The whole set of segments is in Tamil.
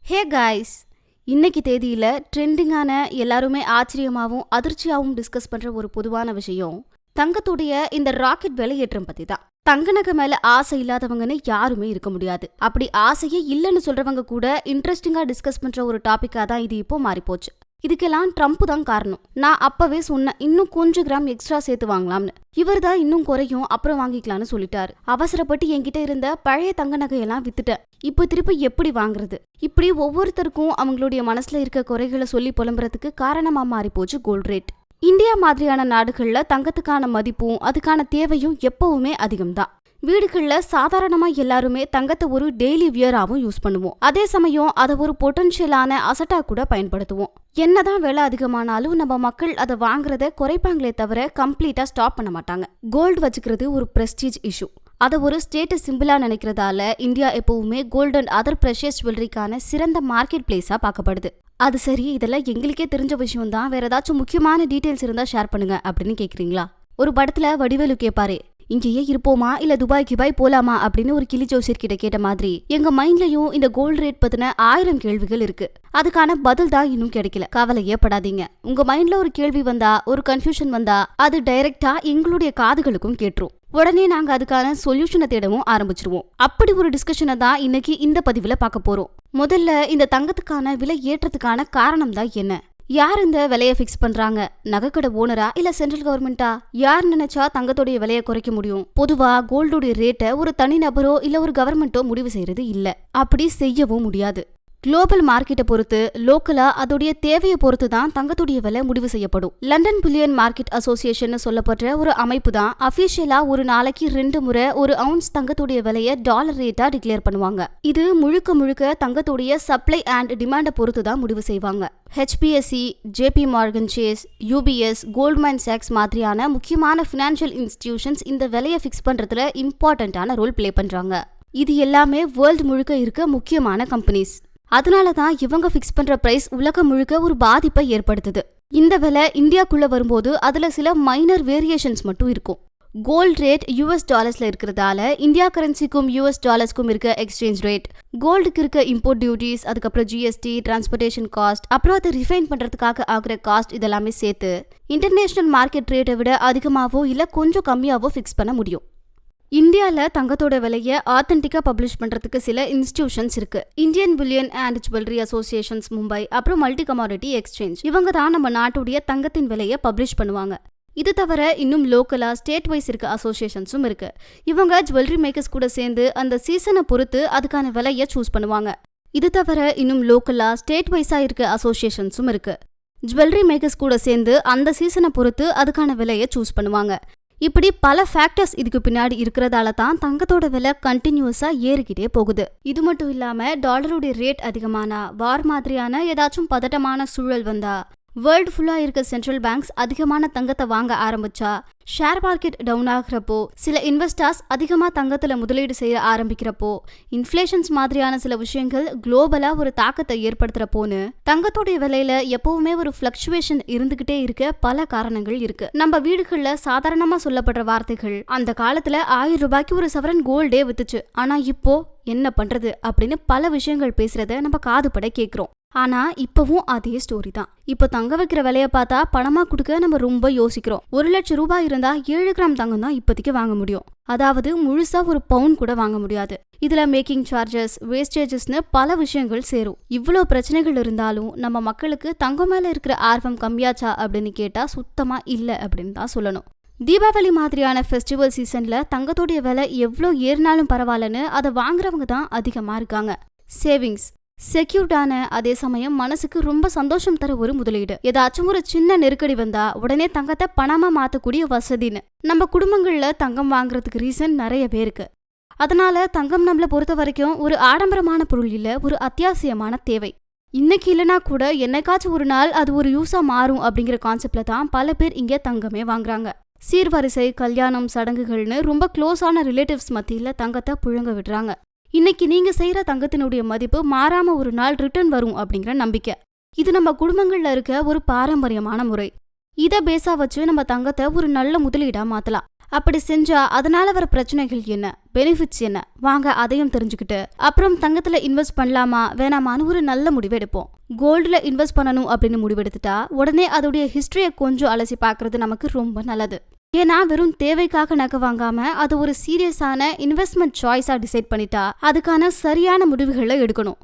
ஹே காய்ஸ், இன்னைக்கு தேதியில ட்ரெண்டிங்கான எல்லாருமே ஆச்சரியமாகவும் அதிர்ச்சியாகவும் டிஸ்கஸ் பண்ற ஒரு பொதுவான விஷயம் தங்கத்துடைய இந்த ராக்கெட் விலையேற்றம் பத்தி தான். தங்க நகை மேல ஆசை இல்லாதவங்கன்னு யாருமே இருக்க முடியாது. அப்படி ஆசையே இல்லைன்னு சொல்றவங்க கூட இன்ட்ரெஸ்டிங்கா டிஸ்கஸ் பண்ற ஒரு டாபிக்கா தான் இது இப்போ மாறிப்போச்சு. இதுக்கெல்லாம் ட்ரம்ப் தான் காரணம். நான் அப்பவே சொன்னேன், இன்னும் கொஞ்சம் கிராம் எக்ஸ்ட்ரா சேர்த்து வாங்கலாம்னு. இவர் தான் இன்னும் குறையும் அப்புறம் வாங்கிக்கலாம்னு சொல்லிட்டாரு. அவசரப்பட்டு என்கிட்ட இருந்த பழைய தங்க நகையெல்லாம் வித்துட்டேன். இப்போ திருப்பி எப்படி வாங்குறது? இப்படி ஒவ்வொருத்தருக்கும் அவங்களுடைய மனசுல இருக்க குறைகளை சொல்லி புலம்புறதுக்கு காரணமா மாறி போச்சு கோல்ட் ரேட். இந்தியா மாதிரியான நாடுகள்ல தங்கத்துக்கான மதிப்பும் அதுக்கான தேவையும் எப்பவுமே அதிகம்தான். வீடுகள்ல சாதாரணமா எல்லாருமே தங்கத்தை ஒரு டெய்லி வியராவும் யூஸ் பண்ணுவோம். அதே சமயம் அதை ஒரு பொட்டன்ஷியலான அசட்டா கூட பயன்படுத்துவோம். என்னதான் விலை அதிகமானாலும் நம்ம மக்கள் அதை வாங்குறத குறைப்பாங்களே தவிர கம்ப்ளீட்டா ஸ்டாப் பண்ண மாட்டாங்க. கோல்டு வச்சுக்கிறது ஒரு பிரஸ்டீஜ் இஷ்யூ. அதை ஒரு ஸ்டேட்டஸ் சிம்பிளா நினைக்கிறதால இந்தியா எப்பவுமே கோல்டு அண்ட் அதர் ப்ரெஷியஸ் ஜுவல்லரிக்கான சிறந்த மார்க்கெட் பிளேஸா பார்க்கப்படுது. அது சரி, இதெல்லாம் எங்களுக்கே தெரிஞ்ச விஷயம் தான், வேற ஏதாச்சும் முக்கியமான டீடைல்ஸ் இருந்தா ஷேர் பண்ணுங்க அப்படின்னு கேக்குறீங்களா? ஒரு படத்துல வடிவேலு கேப்பாரு, இங்கேயே இருப்போமா இல்ல துபாய் போலாமா அப்படின்னு ஒரு கிளி ஜோசியர் கிட்ட கேட்ட மாதிரி எங்க மைண்ட்லயும் இந்த கோல்டு ரேட் பத்தின 1000 கேள்விகள் இருக்கு. அதுக்கான பதில் தான் இன்னும் கிடைக்கல. கவலையே படாதீங்க. உங்க மைண்ட்ல ஒரு கேள்வி வந்தா, ஒரு கன்ஃபியூஷன் வந்தா அது டைரக்டா எங்களுடைய காதுகளுக்கும் கேட்டுரும். உடனே நாங்க அதுக்கான சொல்யூஷனை தேடவும் ஆரம்பிச்சிருவோம். அப்படி ஒரு டிஸ்கஷனை தான் இன்னைக்கு இந்த பதிவுல பார்க்க போறோம். முதல்ல இந்த தங்கத்துக்கான விலை ஏற்றத்துக்கான காரணம் தான் என்ன? யார் இந்த விலையை ஃபிக்ஸ் பண்றாங்க? நகைக்கடை ஓனரா இல்ல சென்ட்ரல் கவர்மெண்டா? யார் நினைச்சா தங்கத்தோடைய விலையை குறைக்க முடியும்? பொதுவா கோல்டோடைய ரேட்டை ஒரு தனி நபரோ இல்ல ஒரு கவர்மெண்டோ முடிவு செய்யறது இல்ல. அப்படி செய்யவும் முடியாது. குளோபல் மார்க்கெட்டை பொறுத்து, லோக்கலா அதோடைய தேவையை பொறுத்து தான் தங்கத்துடைய விலை முடிவு செய்யப்படும். லண்டன் புல்லியன் மார்க்கெட் அசோசியேஷன் சொல்லப்படுற ஒரு அமைப்பு தான் அபிஷியலா ஒரு நாளைக்கு 2 முறை ஒரு அவுன்ஸ் தங்கத்துடைய விலையை டாலர் ரேட்டா டிக்ளேர் பண்ணுவாங்க. இது முழுக்க தங்கத்துடைய சப்ளை அண்ட் டிமாண்டை பொறுத்து தான் முடிவு செய்வாங்க. HPSC, JP Morgan Chase, UBS, Goldman socks மாதிரியான முக்கியமான ஃபினான்ஷியல் இன்ஸ்டிடியூஷன்ஸ் இந்த விலையை ஃபிக்ஸ் பண்றதுல இம்பார்ட்டன்டான ரோல் பிளே பண்றாங்க. இது எல்லாமே வேர்ல்டு முழுக்க இருக்க முக்கியமான கம்பெனிஸ். அதனாலதான் இவங்க ஃபிக்ஸ் பண்ற பிரைஸ் உலகம் முழுக்க ஒரு பாதிப்பை ஏற்படுத்துது. இந்த விலை இந்தியாக்குள்ள வரும்போது அதுல சில மைனர் வேரியேஷன்ஸ் மட்டும் இருக்கும். கோல்ட் ரேட் US டாலர்ஸ்ல இருக்கிறதால இந்தியா கரன்சிக்கும் US டாலர்ஸ்க்கும் இருக்க எக்ஸ்சேஞ்ச் ரேட், கோல்டுக்கு இருக்க இம்போர்ட் டியூட்டிஸ், அதுக்கப்புறம் GST, டிரான்ஸ்போர்டேஷன் காஸ்ட், அப்புறம் அதை ரிஃபைன் பண்றதுக்காக ஆகிற காஸ்ட் இதெல்லாமே சேர்த்து இன்டர்நேஷனல் மார்க்கெட் ரேட்டை விட அதிகமாவோ இல்ல கொஞ்சம் கம்மியாவோ ஃபிக்ஸ் பண்ண முடியும். இந்தியால தங்கத்தோட விலையை ஆத்தென்டிக்கா பப்ளிஷ் பண்றதுக்கு சில இன்ஸ்டிடியூஷன்ஸ் இருக்கு. Indian bullion and jewellery associations Mumbai, அப்புறம் மல்டி கமாடிட்டி எக்ஸ்சேஞ்ச். இவங்க தான் நம்ம நாட்டுடைய தங்கத்தின் விலையை பப்ளிஷ் பண்ணுவாங்க. இது தவிர இன்னும் லோக்கலா ஸ்டேட் வைஸ் இருக்க அசோசியேஷன்ஸும் இருக்கு. இவங்க ஜுவல்லரி மேக்கர்ஸ் கூட சேர்ந்து அந்த சீசனை பொறுத்து அதுக்கான விலையை சூஸ் பண்ணுவாங்க. இது தவிர இன்னும் லோக்கலா ஸ்டேட் வைஸா இருக்க அசோசியேஷன்ஸும் இருக்கு. ஜுவல்லரி மேக்கர்ஸ் கூட சேர்ந்து அந்த சீசனை பொறுத்து அதுக்கான விலையை சூஸ் பண்ணுவாங்க. இப்படி பல ஃபேக்டர்ஸ் இதுக்கு பின்னாடி இருக்கிறதால தான் தங்கத்தோட விலை கண்டினியூஸா ஏறிக்கிட்டே போகுது. இது மட்டும் இல்லாம டாலருடைய ரேட் அதிகமானா, வார் மாதிரியான ஏதாச்சும் பதட்டமான சூழல் வந்தா, வேர்ல்டு ஃபுல்லா இருக்க சென்ட்ரல் பேங்க்ஸ் அதிகமான தங்கத்தை வாங்க ஆரம்பிச்சா, ஷேர் மார்க்கெட் டவுன் ஆகுறப்போ, சில இன்வெஸ்டர்ஸ் அதிகமா தங்கத்துல முதலீடு செய்ய ஆரம்பிக்கிறப்போ, இன்ஃப்ளேஷன்ஸ் மாதிரியான சில விஷயங்கள் குளோபலா ஒரு தாக்கத்தை ஏற்படுத்துறப்போன்னு தங்கத்தோடைய விலையில எப்பவுமே ஒரு ஃபிளக்சுவேஷன் இருந்துகிட்டே இருக்க பல காரணங்கள் இருக்கு. நம்ம வீடுகள்ல சாதாரணமா சொல்லப்படுற வார்த்தைகள், அந்த காலத்துல 1000 ரூபாய்க்கு ஒரு சவரன் கோல்டே வித்துச்சு, ஆனா இப்போ என்ன பண்றது அப்படின்னு பல விஷயங்கள் பேசுறத நம்ம காதுபட கேக்குறோம். ஆனா இப்பவும் அதே ஸ்டோரி தான். இப்ப தங்க வைக்கிற விலைய பார்த்தா பணமா கொடுக்க நம்ம ரொம்ப யோசிக்கிறோம். 1 லட்சம் ரூபாய் இருந்தா 7 கிராம் தங்கம் தான் இப்போதைக்கு வாங்க முடியும். அதாவது முழுசா ஒரு பவுன் கூட வாங்க முடியாது. இதுல மேக்கிங் சார்ஜஸ், வேஸ்டேஜஸ்னு பல விஷயங்கள் சேரும். இவ்வளோ பிரச்சனைகள் இருந்தாலும் நம்ம மக்களுக்கு தங்கம் மேல இருக்கிற ஆர்வம் கம்மியாச்சா அப்படின்னு கேட்டா சுத்தமா இல்ல அப்படின்னு தான் சொல்லணும். தீபாவளி மாதிரியான ஃபெஸ்டிவல் சீசன்ல தங்கத்தோடைய விலை எவ்வளோ ஏறினாலும் பரவாயில்லன்னு அதை வாங்குறவங்க தான் அதிகமா இருக்காங்க. சேவிங்ஸ் செக்யூர்டான, அதே சமயம் மனசுக்கு ரொம்ப சந்தோஷம் தர ஒரு முதலீடு. ஏதாச்சும் ஒரு சின்ன நெருக்கடி வந்தா உடனே தங்கத்தை பணமா மாத்தக்கூடிய வசதின்னு நம்ம குடும்பங்கள்ல தங்கம் வாங்குறதுக்கு ரீசன் நிறைய பேருக்கு. அதனால தங்கம் நம்மள பொறுத்த வரைக்கும் ஒரு ஆடம்பரமான பொருள் இல்ல, ஒரு அத்தியாவசியமான தேவை. இன்னைக்கு இல்லைனா கூட என்னைக்காச்சும் ஒரு நாள் அது ஒரு யூஸா மாறும் அப்படிங்கிற கான்செப்ட்ல தான் பல பேர் இங்க தங்கமே வாங்குறாங்க. சீர்வரிசை, கல்யாணம், சடங்குகள்னு ரொம்ப க்ளோஸான ரிலேட்டிவ்ஸ் மத்தியில தங்கத்தை புழங்க விடுறாங்க. இன்னைக்கு நீங்க செய்யற தங்கத்தினுடைய மதிப்பு மாறாம ஒரு நாள் ரிட்டர்ன் வரும் அப்படிங்கிற நம்பிக்கை. இது நம்ம குடும்பங்கள்ல இருக்க ஒரு பாரம்பரியமான முறை. இதை பேஸா வச்சு நம்ம தங்கத்தை ஒரு நல்ல முதலீடா மாத்தலாம். அப்படி செஞ்சா அதனால வர பிரச்சனைகள் என்ன, பெனிஃபிட்ஸ் என்ன, வாங்க அதையும் தெரிஞ்சுக்கிட்டு அப்புறம் தங்கத்துல இன்வெஸ்ட் பண்ணலாமா வேணாமான்னு ஒரு நல்ல முடிவு எடுப்போம். கோல்டுல இன்வெஸ்ட் பண்ணணும் அப்படின்னு முடிவெடுத்துட்டா உடனே அதோடைய ஹிஸ்டரியை கொஞ்சம் அலசி பார்க்கறது நமக்கு ரொம்ப நல்லது. ஏன்னா வெறும் தேவைக்காக நகை வாங்காம அது ஒரு சீரியஸான இன்வெஸ்ட்மெண்ட் சாய்ஸா டிசைட் பண்ணிட்டா அதுக்கான சரியான முடிவுகளை எடுக்கணும்.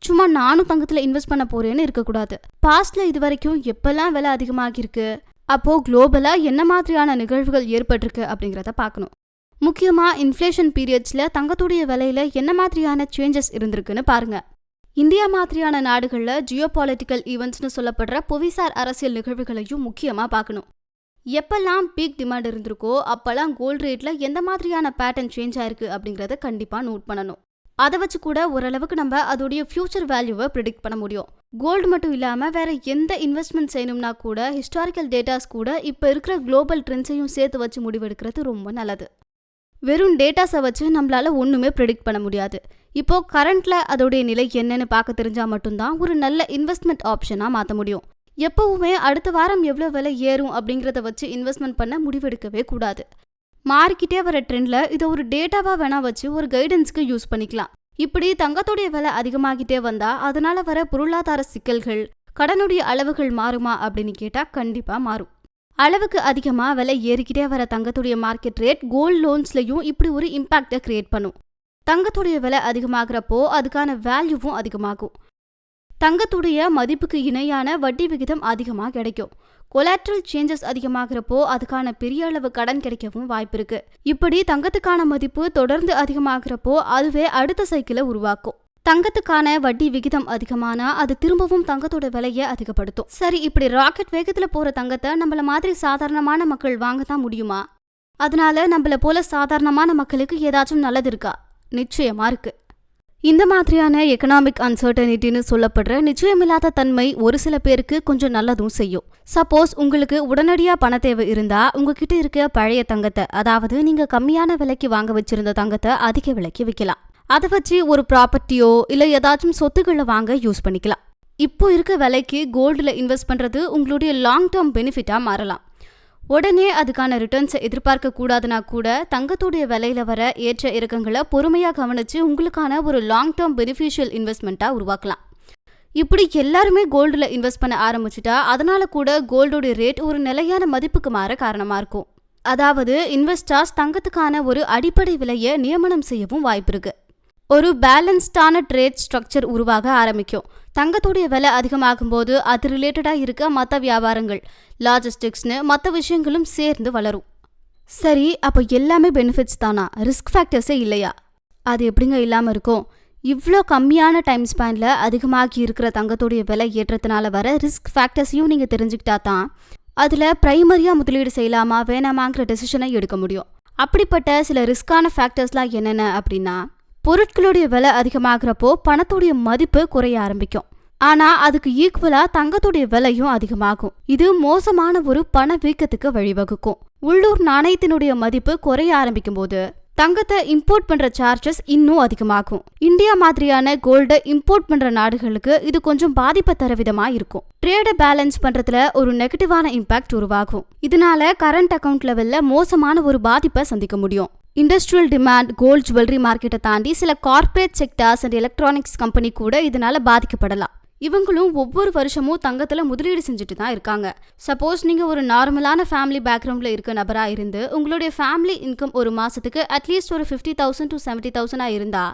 சும்மா நானும் தங்கத்துல இன்வெஸ்ட் பண்ண போறேன்னு இருக்கக்கூடாது. பாஸ்ட்ல இது வரைக்கும் எப்பெல்லாம் விலை அதிகமாகிருக்கு, அப்போ குளோபலா என்ன மாதிரியான நிகழ்வுகள் ஏற்பட்டிருக்கு அப்படிங்கிறத பார்க்கணும். முக்கியமா இன்ஃப்ளேஷன் பீரியட்ஸ்ல தங்கத்துடைய விலையில என்ன மாதிரியான சேஞ்சஸ் இருந்திருக்குன்னு பாருங்க. இந்தியா மாதிரியான நாடுகள்ல ஜியோபாலிட்டிக்கல் ஈவெண்ட்ஸ்னு சொல்லப்படுற புவிசார் அரசியல் நிகழ்வுகளையும் முக்கியமா பார்க்கணும். எப்பெல்லாம் பீக் டிமாண்ட் இருந்திருக்கோ அப்பெல்லாம் கோல்டு ரேட்ல எந்த மாதிரியான பேட்டர்ன் சேஞ்ச் ஆயிருக்கு அப்படிங்கறத கண்டிப்பா நோட் பண்ணணும். அதை வச்சு கூட ஓரளவுக்கு நம்ம அதோடைய ஃபியூச்சர் வேல்யூவை ப்ரிடிக்ட் பண்ண முடியும். கோல்டு மட்டும் இல்லாம வேற எந்த இன்வெஸ்ட்மெண்ட் செய்யணும்னா கூட ஹிஸ்டாரிக்கல் டேட்டாஸ் கூட இப்ப இருக்கிற குளோபல் ட்ரெண்ட்ஸையும் சேர்த்து வச்சு முடிவெடுக்கிறது ரொம்ப நல்லது. வெறும் டேட்டாஸை வச்சு நம்மளால ஒண்ணுமே ப்ரிடிக்ட் பண்ண முடியாது. இப்போ கரண்ட்ல அதோடைய நிலை என்னன்னு பார்க்க தெரிஞ்சா மட்டும்தான் ஒரு நல்ல இன்வெஸ்ட்மெண்ட் ஆப்ஷனா மாற்ற முடியும். எப்பவுமே அடுத்த வாரம் எவ்வளோ விலை ஏறும் அப்படிங்கிறத வச்சு இன்வெஸ்ட்மெண்ட் பண்ண முடிவெடுக்கவே கூடாது. மாறிக்கிட்டே வர ட்ரெண்ட்ல இதை ஒரு டேட்டாவா வேணா வச்சு ஒரு கைடன்ஸ்க்கு யூஸ் பண்ணிக்கலாம். இப்படி தங்கத்துடைய விலை அதிகமாகிட்டே வந்தா அதனால வர பொருளாதார சிக்கல்கள், கடனுடைய அளவுகள் மாறுமா அப்படின்னு கேட்டா கண்டிப்பா மாறும். அளவுக்கு அதிகமா விலை ஏறிக்கிட்டே வர தங்கத்துடைய மார்க்கெட் ரேட் கோல்ட் லோன்ஸ்லயும் இப்படி ஒரு இம்பாக்டை கிரியேட் பண்ணும். தங்கத்துடைய விலை அதிகமாகறப்போ அதுக்கான வேல்யூவும் அதிகமாகும். தங்கத்துடைய மதிப்புக்கு இணையான வட்டி விகிதம் அதிகமாக கிடைக்கும். கொலாட்ரல் சேஞ்சஸ் அதிகமாகிறப்போ அதுக்கான பெரிய அளவு கடன் கிடைக்கவும் வாய்ப்பு இருக்கு. இப்படி தங்கத்துக்கான மதிப்பு தொடர்ந்து அதிகமாகிறப்போ அதுவே அடுத்த சைக்கிளை உருவாக்கும். தங்கத்துக்கான வட்டி விகிதம் அதிகமானா அது திரும்பவும் தங்கத்தோட விலையை அதிகப்படுத்தும். சரி, இப்படி ராக்கெட் வேகத்துல போற தங்கத்தை நம்மள மாதிரி சாதாரணமான மக்கள் வாங்கத்தான் முடியுமா? அதனால நம்மள போல சாதாரணமான மக்களுக்கு ஏதாச்சும் நல்லது இருக்கா? நிச்சயமா இருக்கு. இந்த மாதிரியான எக்கனாமிக் அன்சர்டனிட்டின்னு சொல்லப்படுற நிச்சயமில்லாத தன்மை ஒரு சில பேருக்கு கொஞ்சம் நல்லதும் செய்யும். சப்போஸ் உங்களுக்கு உடனடியா பண தேவை இருந்தா உங்ககிட்ட இருக்க பழைய தங்கத்தை, அதாவது நீங்க கம்மியான விலைக்கு வாங்க வச்சிருந்த தங்கத்தை அதிக விலைக்கு விற்கலாம். அதை வச்சு ஒரு ப்ராப்பர்ட்டியோ இல்ல ஏதாச்சும் சொத்துக்களை வாங்க யூஸ் பண்ணிக்கலாம். இப்போ இருக்க விலைக்கு கோல்டுல இன்வெஸ்ட் பண்றது உங்களுடைய லாங் டேர்ம் பெனிஃபிட்டா மாறலாம். உடனே அதுக்கான ரிட்டர்ன்ஸை எதிர்பார்க்க கூடாதுன்னா கூட தங்கத்துடைய விலையில வர ஏற்ற இறக்கங்களை பொறுமையாக கவனிச்சு உங்களுக்கான ஒரு லாங் டேர்ம் பெனிஃபிஷியல் இன்வெஸ்ட்மெண்ட்டா உருவாக்கலாம். இப்படி எல்லாருமே கோல்டுல இன்வெஸ்ட் பண்ண ஆரம்பிச்சுட்டா அதனால கூட கோல்டோட ரேட் ஒரு நிலையான மதிப்புக்கு மாற காரணமா இருக்கும். அதாவது இன்வெஸ்டர்ஸ் தங்கத்துக்கான ஒரு அடிப்படை விலையை நியமனம் செய்யவும் வாய்ப்பு இருக்கு. ஒரு பேலன்ஸ்டான ட்ரேட் ஸ்ட்ரக்சர் உருவாக ஆரம்பிக்கும். தங்கத்துடைய விலை அதிகமாகும் போது அது ரிலேட்டடா இருக்க மற்ற வியாபாரங்கள், லாஜிஸ்டிக்ஸ்னு மற்ற விஷயங்களும் சேர்ந்து வளரும். சரி, அப்போ எல்லாமே பெனிஃபிட்ஸ் தானா? ரிஸ்க் ஃபேக்டர்ஸே இல்லையா? அது எப்படிங்க இல்லாமல் இருக்கும்? இவ்வளோ கம்மியான டைம் ஸ்பேனில் அதிகமாகி இருக்கிற தங்கத்துடைய விலை ஏற்றத்தினால வர ரிஸ்க் ஃபேக்டர்ஸையும் நீங்கள் தெரிஞ்சுக்கிட்டா தான் அதில் ப்ரைமரியாக முதலீடு செய்யலாமா வேணாமாங்கிற டெசிஷனை எடுக்க முடியும். அப்படிப்பட்ட சில ரிஸ்கான ஃபேக்டர்ஸ்லாம் என்னென்ன அப்படின்னா, பொருட்களுடைய விலை அதிகமாகிறப்போ பணத்துடைய மதிப்பு குறைய ஆரம்பிக்கும். ஆனா அதுக்கு ஈக்குவலா தங்கத்துடைய விலையும் அதிகமாகும். இது மோசமான ஒரு பண வீக்கத்துக்கு வழிவகுக்கும். உள்ளூர் நாணயத்தினுடைய மதிப்பு குறைய ஆரம்பிக்கும் போது தங்கத்தை இம்போர்ட் பண்ற சார்ஜஸ் இன்னும் அதிகமாகும். இந்தியா மாதிரியான கோல்டை இம்போர்ட் பண்ற நாடுகளுக்கு இது கொஞ்சம் பாதிப்பை தர விதமா இருக்கும். ட்ரேடை பேலன்ஸ் பண்றதுல ஒரு நெகட்டிவான இம்பாக்ட் உருவாகும். இதனால கரண்ட் அக்கவுண்ட் லெவல்ல மோசமான ஒரு பாதிப்பை சந்திக்க முடியும். இண்டஸ்ட்ரியல் டிமாண்ட், கோல்ட் ஜுவல்லரி மார்க்கெட்டை தாண்டி சில corporate sectors and electronics company கூட இதனால பாதிக்கப்படலாம். இவங்களும் ஒவ்வொரு வருஷமும் தங்கத்துல முதலீடு செஞ்சுட்டு தான் இருக்காங்க. சப்போஸ் நீங்க ஒரு நார்மலான ஃபேமிலி பேக்ரவுண்ட்ல இருக்க நபரா இருந்து உங்களுடைய ஃபேமிலி இன்கம் ஒரு மாசத்துக்கு அட்லீஸ்ட் ஒரு 50,000 to 70,000 இருந்தா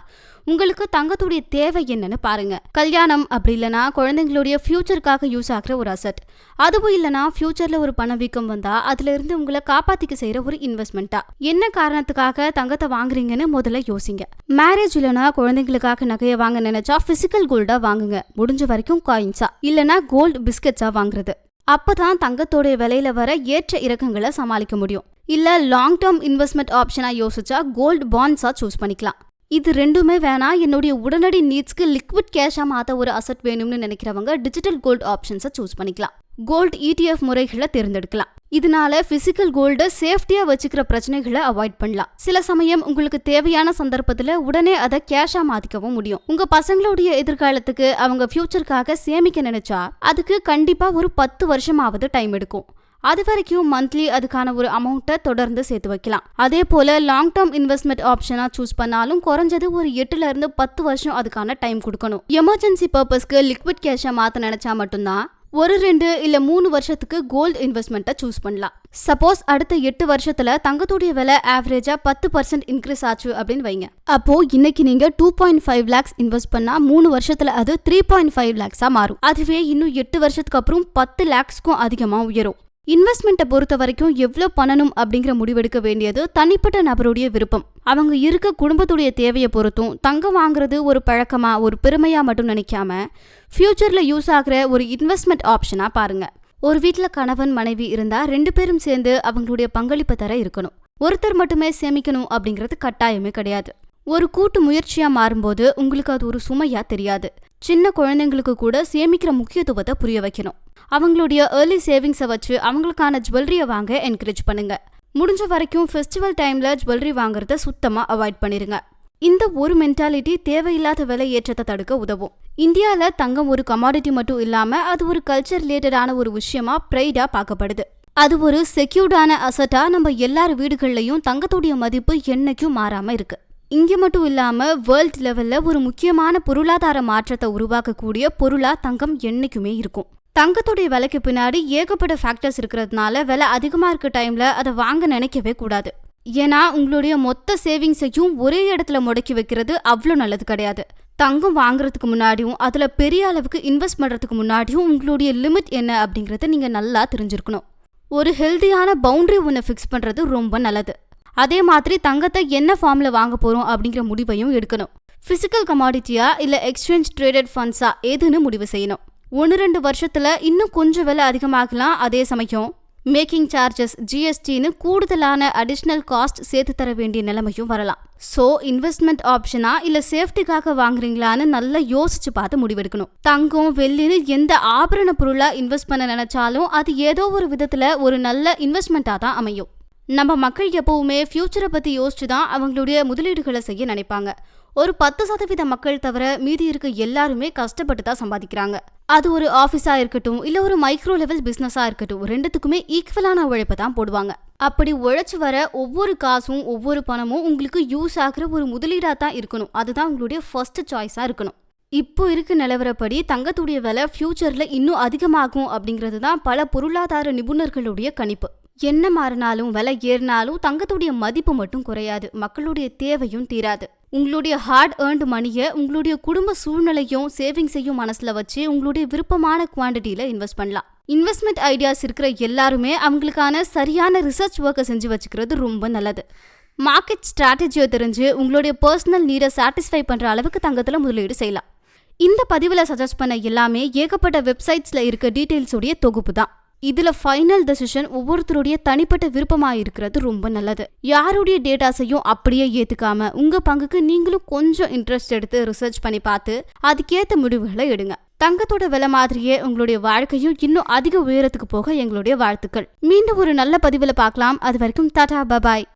உங்களுக்கு தங்கத்துடைய தேவை என்னன்னு பாருங்க. கல்யாணம், அப்படி இல்லைனா குழந்தைங்களுடைய ஃபியூச்சருக்காக யூஸ் ஆகிற ஒரு அசட், அதுவும் இல்லைனா ஃபியூச்சர்ல ஒரு பணவீக்கம் வந்தா அதுல இருந்து உங்களை காப்பாத்திக்க செய்யற ஒரு இன்வெஸ்ட்மெண்டா, என்ன காரணத்துக்காக தங்கத்தை வாங்குறீங்கன்னு முதல்ல யோசிங்க. மேரேஜ் இல்லைனா குழந்தைங்களுக்காக நகையை வாங்க நினைச்சா பிசிக்கல் கோல்டா வாங்குங்க, முடிஞ்ச வரைக்கும் காயின்ஸா இல்லைனா கோல்டு பிஸ்கட்ஸா வாங்குறது. அப்பதான் தங்கத்தோடைய விலையில வர ஏற்ற இறக்கங்களை சமாளிக்க முடியும். இல்ல லாங் டேர்ம் இன்வெஸ்ட்மெண்ட் ஆப்ஷனா யோசிச்சா கோல்டு பாண்ட்ஸா சூஸ் பண்ணிக்கலாம். இது ரெண்டுமே வேணா என்னுடைய உடனடி நீட்ஸ்க்கு லிக்விட் கேஷா மாத்த ஒரு அசட் வேணும்னு நினைக்கிறவங்க டிஜிட்டல் கோல்டு ஆப்ஷன்ஸை சூஸ் பண்ணிக்கலாம். கோல்டு ETF முறைகளை தேர்ந்தெடுக்கலாம். இதனால பிசிக்கல் கோல்டு சேஃப்டியா வச்சுக்கிற பிரச்சனைகளை அவாய்ட் பண்ணலாம். சில சமயம் உங்களுக்கு தேவையான சந்தர்ப்பத்துல உடனே அதை கேஷா மாத்திக்கவும் முடியும். உங்க பசங்களுடைய எதிர்காலத்துக்கு அவங்க ஃபியூச்சருக்காக சேமிக்க நினைச்சா அதுக்கு கண்டிப்பா ஒரு 10 வருஷமாவது டைம் எடுக்கும். அது வரைக்கும் மந்த்லி அதுக்கான ஒரு அமௌண்ட்டை தொடர்ந்து சேர்த்து வைக்கலாம். அதே போல லாங் டேர்ம் இன்வெஸ்ட்மெண்ட் ஆப்ஷனா சூஸ் பண்ணாலும் குறைஞ்சது ஒரு 8 இருந்து 10 வருஷம் அதுக்கான டைம் கொடுக்கணும். எமர்ஜென்சி பர்பஸ்க்கு லிக்விட் கேஷை மாத்த நினைச்சா மட்டும்தான் ஒரு 2 இல்ல 3 வருஷத்துக்கு கோல்டு இன்வெஸ்ட்மெண்ட்டை சூஸ் பண்ணலாம். சப்போஸ் அடுத்த 8 வருஷத்துல தங்கத்துடைய விலை ஆவரேஜா 10% இன்க்ரீஸ் ஆச்சு அப்படின்னு வைங்க. அப்போ இன்னைக்கு நீங்க 2.5 lakhs இன்வெஸ்ட் பண்ணா 3 வருஷத்துல அது 3.5 lakhs மாறும். அதுவே இன்னும் 8 வருஷத்துக்கு அப்புறம் 10 lakhsக்கும் அதிகமா உயரும். இன்வெஸ்ட்மெண்ட்டை பொறுத்த வரைக்கும் எவ்வளவு பண்ணணும் அப்படிங்கிற முடிவெடுக்க வேண்டியது தனிப்பட்ட நபருடைய விருப்பம். அவங்க இருக்க குடும்பத்துடைய தேவையை பொறுத்தும் தங்கம் வாங்குறது ஒரு பழக்கமா ஒரு பெருமையா மட்டும் நினைக்காம ஃபியூச்சர்ல யூஸ் ஆகிற ஒரு இன்வெஸ்ட்மெண்ட் ஆப்ஷனா பாருங்க. ஒரு வீட்டுல கணவன் மனைவி இருந்தா 2 பேரும் சேர்ந்து அவங்களுடைய பங்களிப்பை தர இருக்கணும். ஒருத்தர் மட்டுமே சேமிக்கணும் அப்படிங்கிறது கட்டாயமே கிடையாது. ஒரு கூட்டு முயற்சியா மாறும்போது உங்களுக்கு அது ஒரு சுமையா தெரியாது. சின்ன குழந்தைங்களுக்கு கூட சேமிக்கிற முக்கியத்துவத்தை புரிய வைக்கணும். அவங்களுடைய ஏர்லி சேவிங்ஸை வச்சு அவங்களுக்கான ஜுவல்லரியை வாங்க என்கரேஜ் பண்ணுங்க. முடிஞ்ச வரைக்கும் ஃபெஸ்டிவல் டைம்ல ஜுவல்லரி வாங்குறத சுத்தமா அவாய்ட் பண்ணிருங்க. இந்த ஒரு மென்டாலிட்டி தேவையில்லாத விலை ஏற்றத்தை தடுக்க உதவும். இந்தியால தங்கம் ஒரு கமாடிட்டி மட்டும் இல்லாம அது ஒரு கல்ச்சர் ரிலேட்டடான ஒரு விஷயமா பிரைடா பார்க்கப்படுது. அது ஒரு செக்யூர்டான அசட்டா நம்ம எல்லார் வீடுகள்லயும் தங்கத்துடைய மதிப்பு என்னைக்கும் மாறாம இருக்கு. இங்க மட்டும் இல்லாம வேர்ல்ட் லெவல்ல ஒரு முக்கியமான பொருளாதார மாற்றத்தை உருவாக்கக்கூடிய பொருளா தங்கம் என்னைக்குமே இருக்கும். தங்கத்துடைய விலைக்கு பின்னாடி ஏகப்பட்ட ஃபேக்டர்ஸ் இருக்கிறதுனால விலை அதிகமா இருக்க டைம்ல அதை வாங்க நினைக்கவே கூடாது. ஏன்னா உங்களுடைய மொத்த சேவிங்ஸையும் ஒரே இடத்துல முடக்கி வைக்கிறது அவ்வளோ நல்லது கிடையாது. தங்கம் வாங்குறதுக்கு முன்னாடியும் அதுல பெரிய அளவுக்கு இன்வெஸ்ட் பண்றதுக்கு முன்னாடியும் உங்களுடைய லிமிட் என்ன அப்படிங்கறத நீங்க நல்லா தெரிஞ்சிருக்கணும். ஒரு ஹெல்தியான பவுண்டரி ஒன்று ஃபிக்ஸ் பண்றது ரொம்ப நல்லது. அதே மாதிரி தங்கத்தை என்ன ஃபார்ம்ல வாங்க போறோம் அப்படிங்கிற முடிவையும் எடுக்கணும். பிசிக்கல் கமாடிட்டியா இல்ல எக்ஸ்சேஞ்ச் ட்ரேடட் ஃபண்ட்ஸா எதுன்னு முடிவு செய்யணும். 1-2 வருஷத்துல இன்னும் கொஞ்சம் விலை அதிகமாகலாம். அதே சமயம் மேக்கிங் சார்ஜஸ் ஜிஎஸ்டின்னு கூடுதலான அடிஷ்னல் காஸ்ட் சேர்த்து தர வேண்டிய நிலைமையும் வரலாம். ஸோ இன்வெஸ்ட்மெண்ட் ஆப்ஷனா இல்ல சேஃப்டிக்காக வாங்குறீங்களான்னு நல்லா யோசிச்சு பார்த்து முடிவெடுக்கணும். தங்கம் வெள்ளின்னு எந்த ஆபரண பொருளா இன்வெஸ்ட் பண்ண நினைச்சாலும் அது ஏதோ ஒரு விதத்துல ஒரு நல்ல இன்வெஸ்ட்மெண்டா தான் அமையும். நம்ம மக்கள் எப்பவுமே ஃபியூச்சரை பத்தி யோசிச்சுதான் அவங்களுடைய முதலீடுகளை செய்ய நினைப்பாங்க. ஒரு 10% மக்கள் தவிர மீதி இருக்க எல்லாருமே கஷ்டப்பட்டு தான் சம்பாதிக்கிறாங்க. அது ஒரு ஆஃபீஸா இருக்கட்டும் இல்ல ஒரு மைக்ரோ லெவல் பிசினஸா இருக்கட்டும், ரெண்டுத்துக்குமே ஈக்குவலான உழைப்பை தான் போடுவாங்க. அப்படி உழைச்சு வர ஒவ்வொரு காசும் ஒவ்வொரு பணமும் உங்களுக்கு யூஸ் ஆகிற ஒரு முதலீடா தான் இருக்கணும். அதுதான் உங்களுடைய ஃபர்ஸ்ட் சாய்ஸா இருக்கணும். இப்போ இருக்க நிலவரப்படி தங்கத்துடைய விலை ஃபியூச்சர்ல இன்னும் அதிகமாகும் அப்படிங்கிறது தான் பல பொருளாதார நிபுணர்களுடைய கணிப்பு. என்ன மாறினாலும் விலை ஏறினாலும் தங்கத்துடைய மதிப்பு மட்டும் குறையாது, மக்களுடைய தேவையும் தீராது. உங்களுடைய ஹார்ட் ஏர்ன்டு மணியை உங்களுடைய குடும்ப சூழ்நிலையும் சேவிங்ஸையும் மனசுல வச்சு உங்களுடைய விருப்பமான குவான்டிட்டியில இன்வெஸ்ட் பண்ணலாம். இன்வெஸ்ட்மெண்ட் ஐடியாஸ் இருக்கிற எல்லாருமே அவங்களுக்கான சரியான ரிசர்ச் ஒர்க்கை செஞ்சு வச்சுக்கிறது ரொம்ப நல்லது. மார்க்கெட் ஸ்ட்ராட்டஜியை தெரிஞ்சு உங்களுடைய பர்சனல் நீடை சாட்டிஸ்ஃபை பண்ற அளவுக்கு தங்கத்துல முதலீடு செய்யலாம். இந்த பதிவில் சஜஸ்ட் பண்ண எல்லாமே ஏகப்பட்ட வெப்சைட்ஸ்ல இருக்க டீடைல்ஸோடைய தொகுப்பு தான். இதுல ஃபைனல் டெசிஷன் ஒவ்வொருத்தருடைய தனிப்பட்ட விருப்பமா இருக்கிறது ரொம்ப நல்லது. யாருடைய டேட்டாஸையும் அப்படியே ஏத்துக்காம உங்க பங்குக்கு நீங்களும் கொஞ்சம் இன்ட்ரெஸ்ட் எடுத்து ரிசர்ச் பண்ணி பார்த்து அதுக்கேற்ற முடிவுகளை எடுங்க. தங்கத்தோட விலை மாதிரியே உங்களுடைய வாழ்க்கையும் இன்னும் அதிக உயரத்துக்கு போக எங்களுடைய வாழ்த்துக்கள். மீண்டும் ஒரு நல்ல பதிவுல பார்க்கலாம். அது வரைக்கும் டாடா பபாய்.